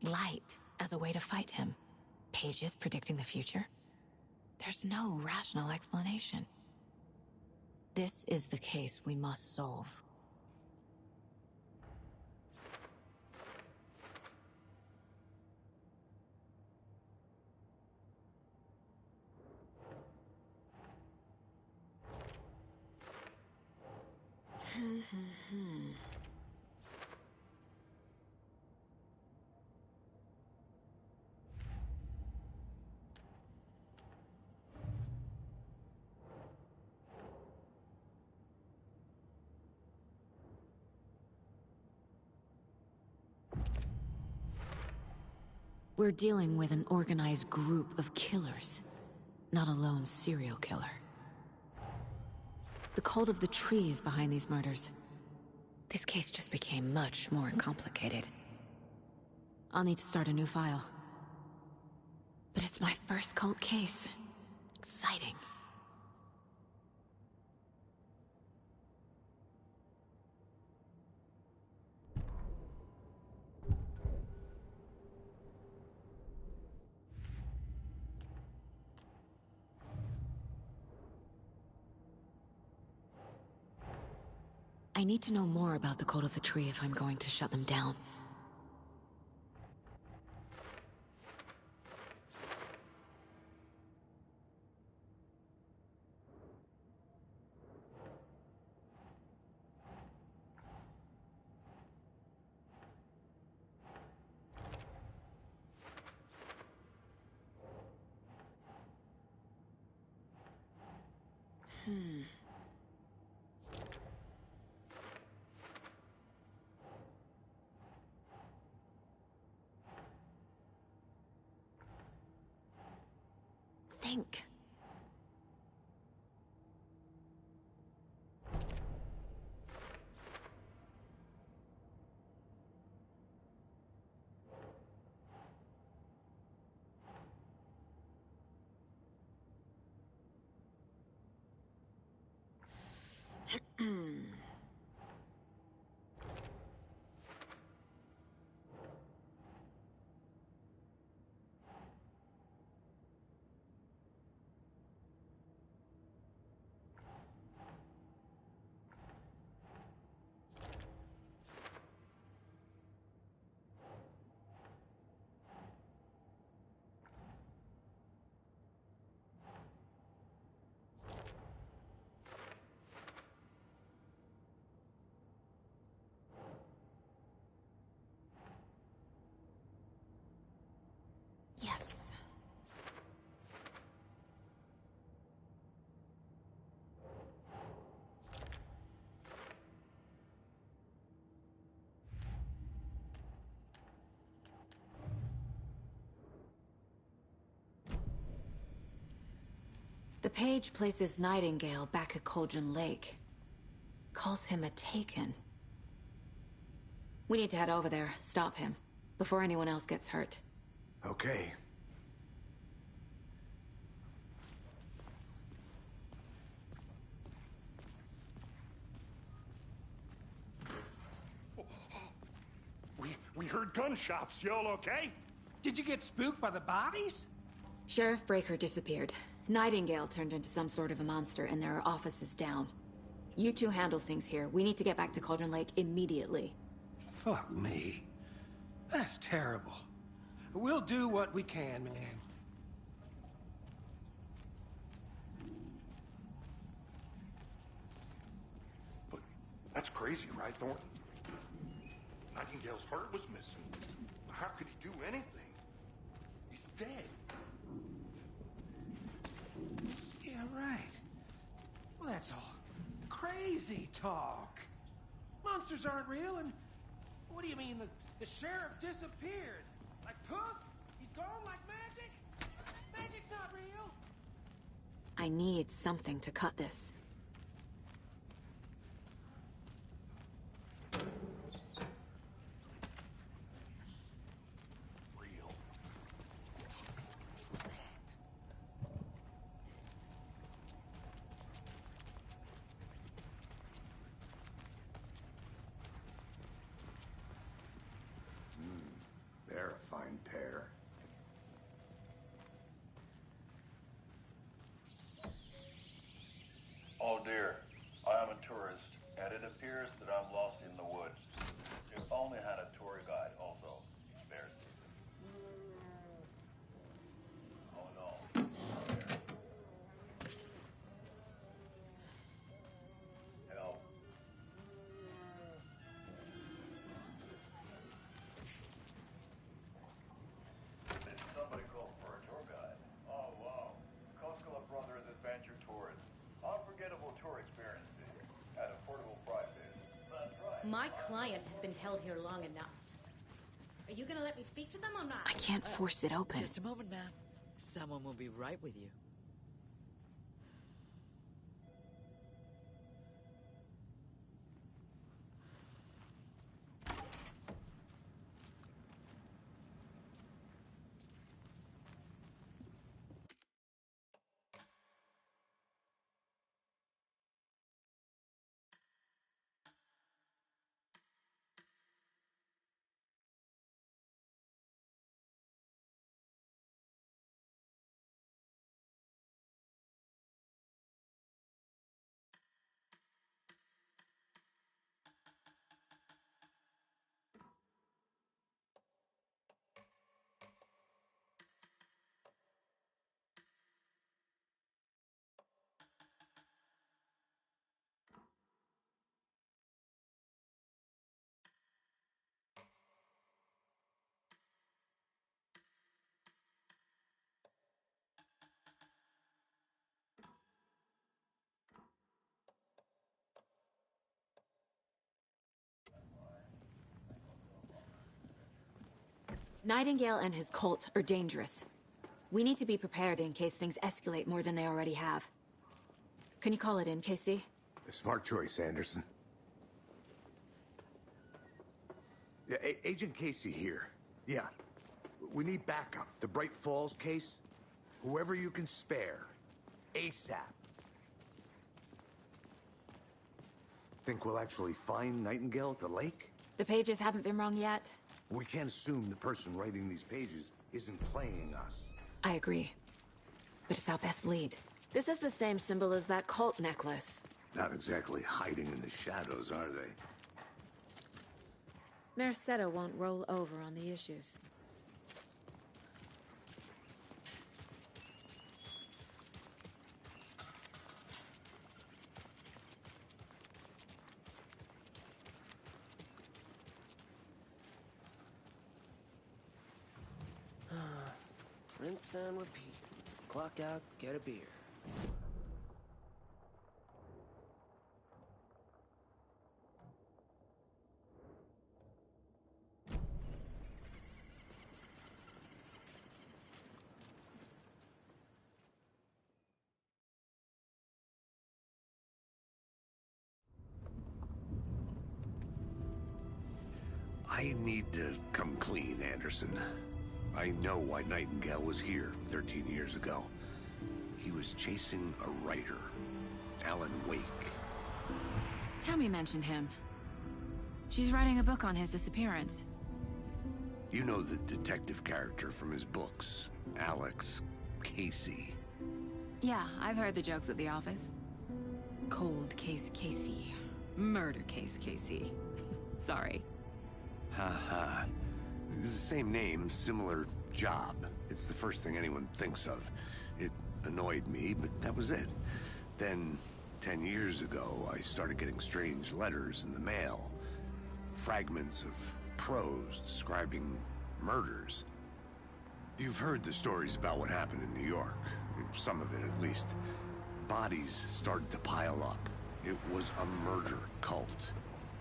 Light as a way to fight him. Pages predicting the future. There's no rational explanation. This is the case we must solve. We're dealing with an organized group of killers, not a lone serial killer. The cult of the tree is behind these murders. This case just became much more complicated. I'll need to start a new file. But it's my first cult case. Exciting. I need to know more about the Cult of the Tree if I'm going to shut them down. think. Yes. The page places Nightingale back at Cauldron Lake. Calls him a Taken. We need to head over there, stop him, before anyone else gets hurt. Okay. We heard gunshots. Y'all okay? Did you get spooked by the bodies? Sheriff Breaker disappeared. Nightingale turned into some sort of a monster, and there are offices down. You two handle things here. We need to get back to Cauldron Lake immediately. Fuck me. That's terrible. We'll do what we can, man. But that's crazy, right, Thornton? Nightingale's heart was missing. How could he do anything? He's dead. Yeah, right. Well, that's all crazy talk. Monsters aren't real, and what do you mean the sheriff disappeared? Like poof? He's gone like magic? Magic's not real. I need something to cut this. They're a fine pair. Oh dear, I am a tourist, and it appears that I'm lost in the woods. If only had a tour guide also. Bear season. Oh no. Help. Did somebody call for a tour guide? Oh wow. Koskela Brothers Adventure Tours. Unforgettable tour experiences at affordable prices. That's right. My client has been held here long enough. Are you gonna let me speak to them or not? I can't force it open. Just a moment, ma'am. Someone will be right with you. Nightingale and his cult are dangerous. We need to be prepared in case things escalate more than they already have. Can you call it in, Casey? A smart choice, Anderson. Yeah, Agent Casey here. Yeah. We need backup. The Bright Falls case? Whoever you can spare. ASAP. Think we'll actually find Nightingale at the lake? The pages haven't been wrong yet. We can't assume the person writing these pages isn't playing us. I agree. But it's our best lead. This is the same symbol as that cult necklace. Not exactly hiding in the shadows, are they? Mercedo won't roll over on the issues. Rinse and repeat. Clock out, get a beer. I need to come clean, Anderson. I know why Nightingale was here 13 years ago. He was chasing a writer, Alan Wake. Tammy mentioned him. She's writing a book on his disappearance. You know the detective character from his books, Alex Casey. Yeah, I've heard the jokes at the office. Cold case Casey. Murder case Casey. Sorry. Ha. It's the same name, similar job. It's the first thing anyone thinks of. It annoyed me, but that was it. Then, 10 years ago, I started getting strange letters in the mail. Fragments of prose describing murders. You've heard the stories about what happened in New York. Some of it, at least. Bodies started to pile up. It was a murder cult.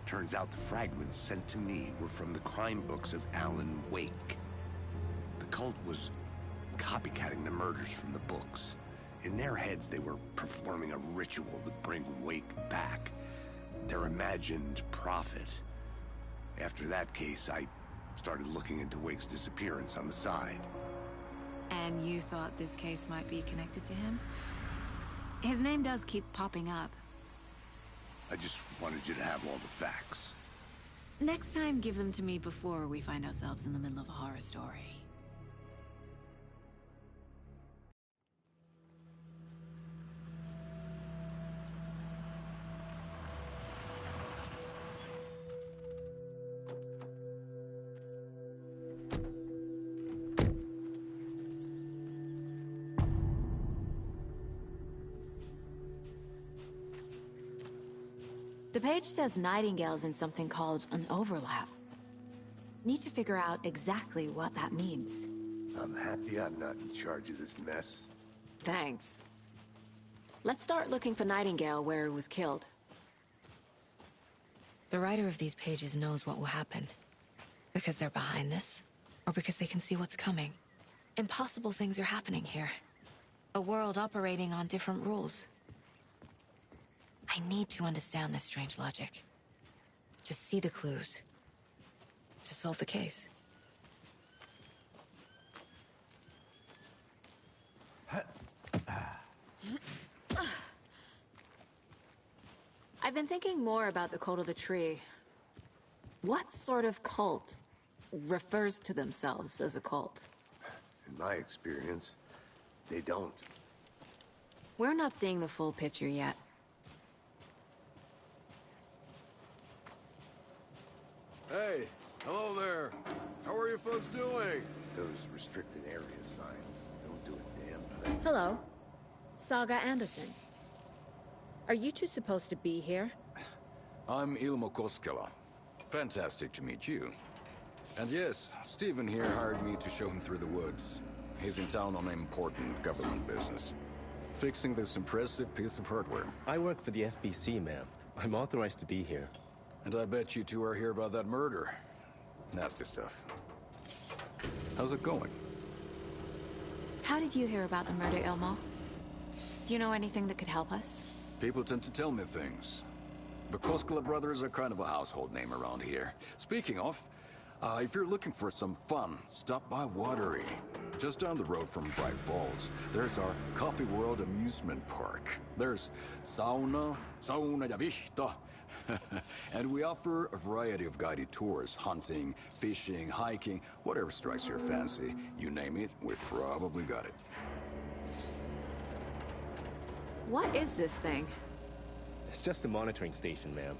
Turns out the fragments sent to me were from the crime books of Alan Wake. The cult was copycatting the murders from the books. In their heads, they were performing a ritual to bring Wake back. Their imagined prophet. After that case, I started looking into Wake's disappearance on the side. And you thought this case might be connected to him? His name does keep popping up. I just wanted you to have all the facts. Next time, give them to me before we find ourselves in the middle of a horror story. The page says Nightingale's in something called an overlap. Need to figure out exactly what that means. I'm happy I'm not in charge of this mess. Thanks. Let's start looking for Nightingale where he was killed. The writer of these pages knows what will happen. Because they're behind this, or because they can see what's coming. Impossible things are happening here. A world operating on different rules. I need to understand this strange logic. To see the clues. To solve the case. I've been thinking more about the Cult of the Tree. What sort of cult refers to themselves as a cult? In my experience, they don't. We're not seeing the full picture yet. Hey, hello there. How are you folks doing? Those restricted area signs don't do a damn thing. Hello. Saga Anderson. Are you two supposed to be here? I'm Ilmo Koskela. Fantastic to meet you. And yes, Stephen here hired me to show him through the woods. He's in town on important government business. Fixing this impressive piece of hardware. I work for the FBC, ma'am. I'm authorized to be here. And I bet you two are here about that murder. Nasty stuff. How's it going? How did you hear about the murder, Ilmo? Do you know anything that could help us? People tend to tell me things. The Koskela brothers are kind of a household name around here. Speaking of, if you're looking for some fun, stop by Watery. Just down the road from Bright Falls, there's our Coffee World amusement park. There's sauna ja vihta. And we offer a variety of guided tours, hunting, fishing, hiking, whatever strikes your fancy. You name it, we probably got it. What is this thing? It's just a monitoring station, ma'am.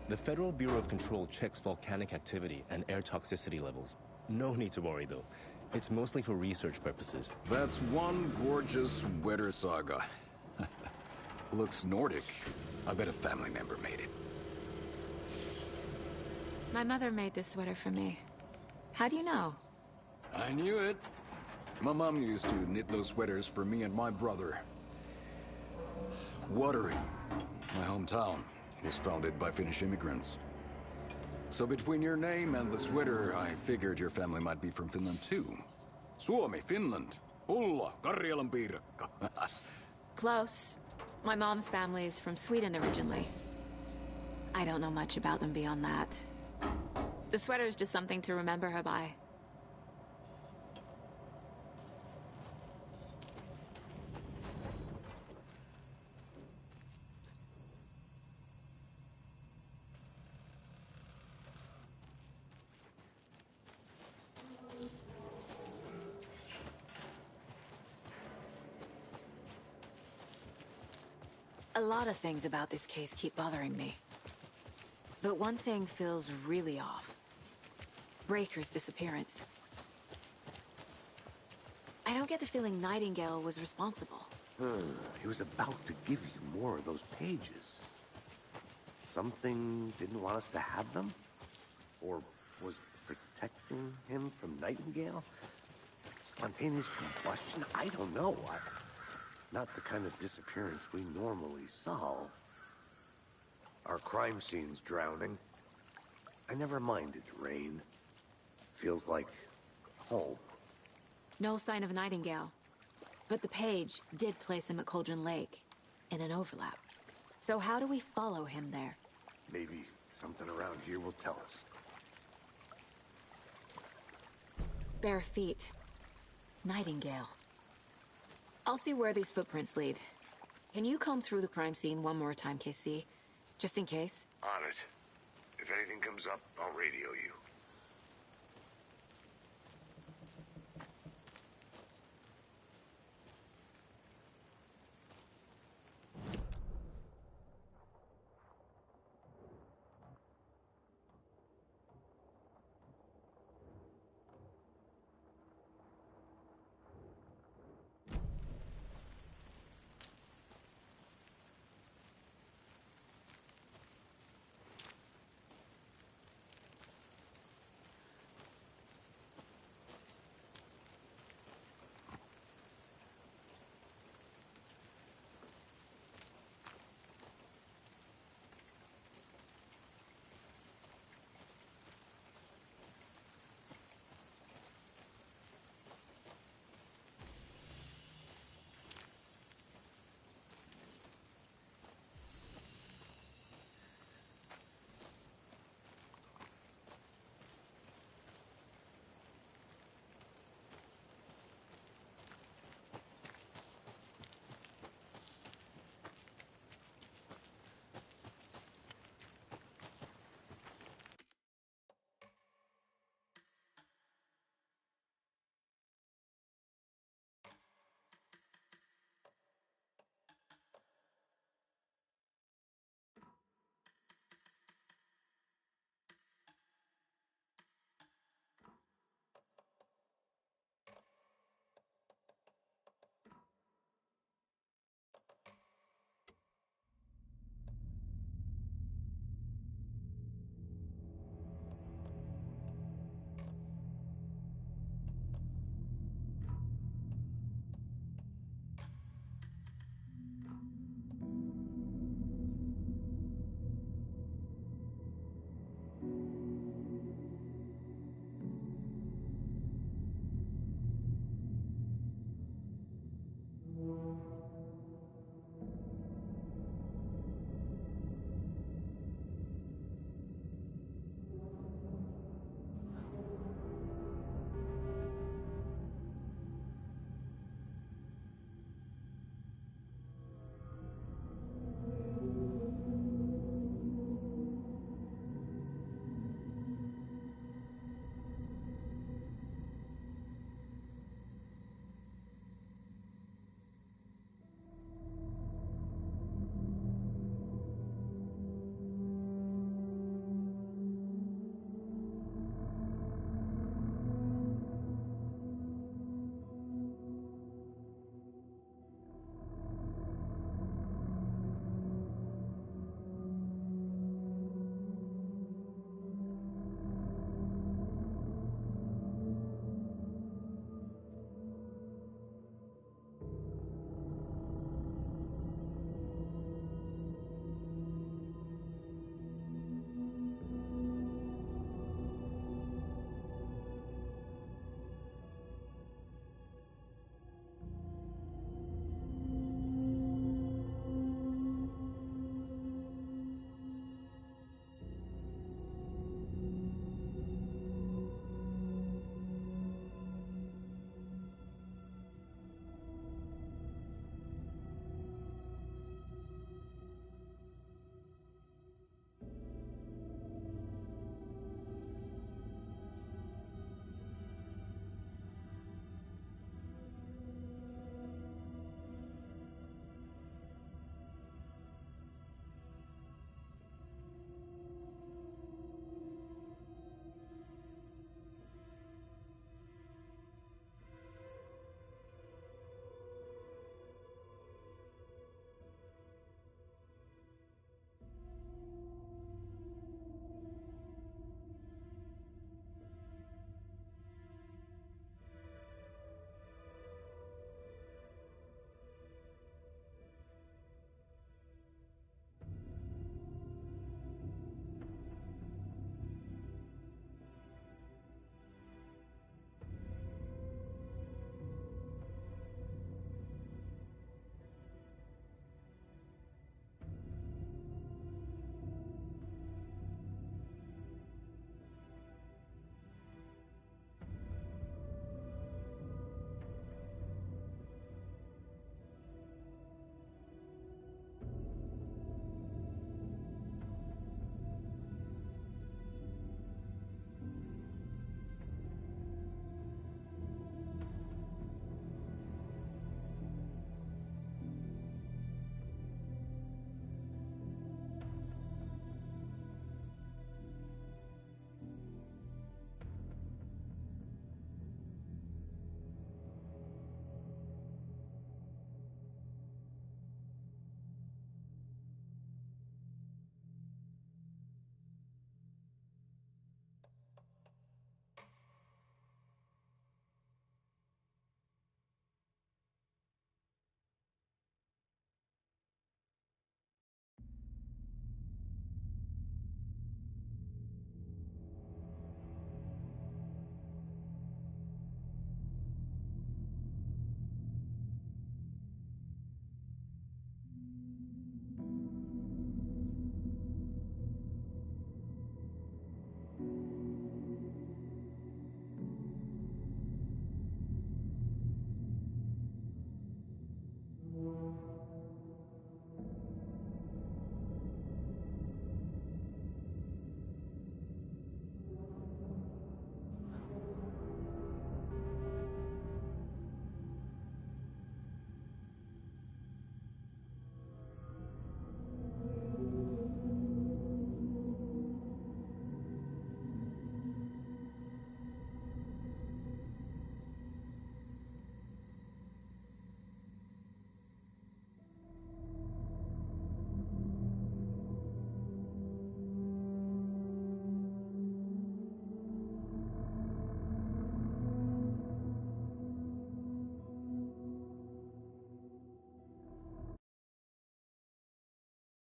The Federal Bureau of Control checks volcanic activity and air toxicity levels. No need to worry, though. It's mostly for research purposes. That's one gorgeous weather saga. Looks Nordic. I bet a family member made it. My mother made this sweater for me. How do you know? I knew it. My mom used to knit those sweaters for me and my brother. Watery, my hometown, was founded by Finnish immigrants. So between your name and the sweater, I figured your family might be from Finland too. Suomi, Finland. Ulla, Karjalan piirakka. Close. My mom's family is from Sweden originally. I don't know much about them beyond that. The sweater is just something to remember her by. A lot of things about this case keep bothering me. But one thing feels really off. Breaker's disappearance. I don't get the feeling Nightingale was responsible. He was about to give you more of those pages. Something didn't want us to have them? Or was protecting him from Nightingale? Spontaneous combustion? I don't know. Not the kind of disappearance we normally solve. Our crime scene's drowning. I never minded rain. Feels like home. No sign of Nightingale. But the page did place him at Cauldron Lake, in an overlap. So how do we follow him there? Maybe something around here will tell us. Bare feet. Nightingale. I'll see where these footprints lead. Can you comb through the crime scene one more time, KC? Just in case? On it. If anything comes up, I'll radio you.